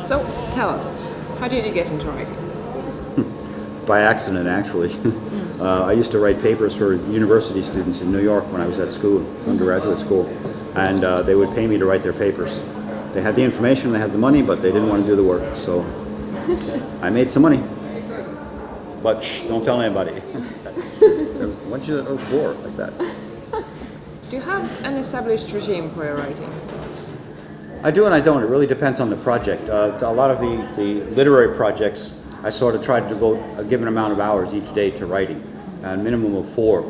So, tell us, how did you get into writing? By accident, actually. I used to write papers for university students in New York when I was at school, undergraduate school, and they would pay me to write their papers. They had the information, they had the money, but they didn't want to do the work, so I made some money. But shh, don't tell anybody. Why don't you bore like that? Do you have an established regime for your writing? I do and I don't. It really depends on the project. A lot of the literary projects, I sort of try to devote a given amount of hours each day to writing, a minimum of 4.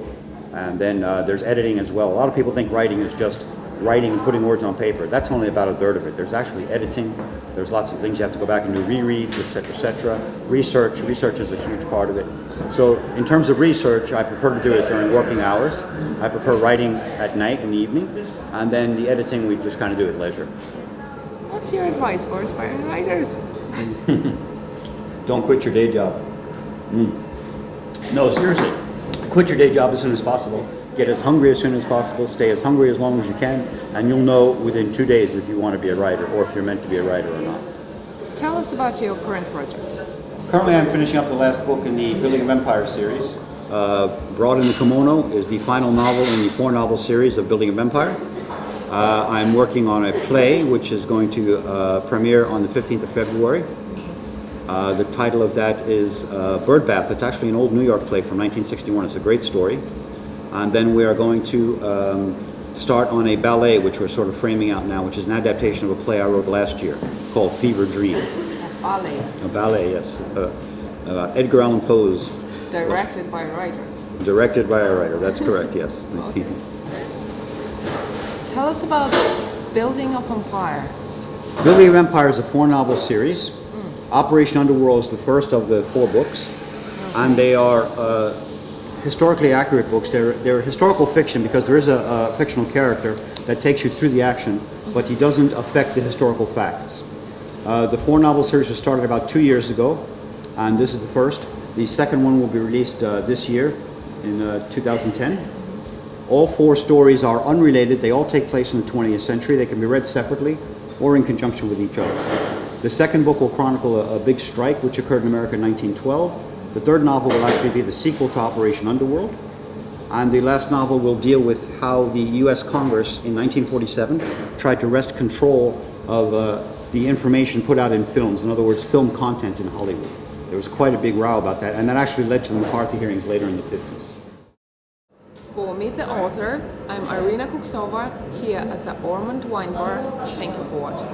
And then there's editing as well. A lot of people think writing is just writing and putting words on paper. That's only about 1/3 of it. There's actually editing. There's lots of things you have to go back and do rereads, etc., etc. Research is a huge part of it. So in terms of research, I prefer to do it during working hours. I prefer writing at night in the evening. And then the editing, we just kind of do at leisure. What's your advice for aspiring writers? Don't quit your day job. No, seriously. Quit your day job as soon as possible. Get as hungry as soon as possible. Stay as hungry as long as you can. And you'll know within 2 days if you want to be a writer or if you're meant to be a writer or not. Tell us about your current project. Currently I'm finishing up the last book in the Building of Empire series. Brought in the Kimono is the final novel in the 4-novel series of Building of Empire. I'm working on a play which is going to premiere on the 15th of February. The title of that is Birdbath. It's actually an old New York play from 1961. It's a great story. And then we are going to start on a ballet, which we're sort of framing out now, which is an adaptation of a play I wrote last year called Fever Dream. A ballet. A ballet, yes. Edgar Allan Poe's. Directed by a writer. Directed by a writer, that's correct, yes. Okay. Tell us about Building of Empire. Building of Empire is a 4-novel series. Operation Underworld is the first of the 4 books. And they are historically accurate books. They're historical fiction because there is a fictional character that takes you through the action, but he doesn't affect the historical facts. The 4-novel series was started about 2 years ago, and this is the first. The second one will be released this year in 2010. All 4 stories are unrelated. They all take place in the 20th century. They can be read separately or in conjunction with each other. The second book will chronicle a big strike which occurred in America in 1912. The third novel will actually be the sequel to Operation Underworld. And the last novel will deal with how the U.S. Congress in 1947 tried to wrest control of the information put out in films, in other words, film content in Hollywood. There was quite a big row about that, and that actually led to the McCarthy hearings later in the 50s. For Meet the Author, I'm Irina Kuksova here at the Ormond Wine Bar. Thank you for watching.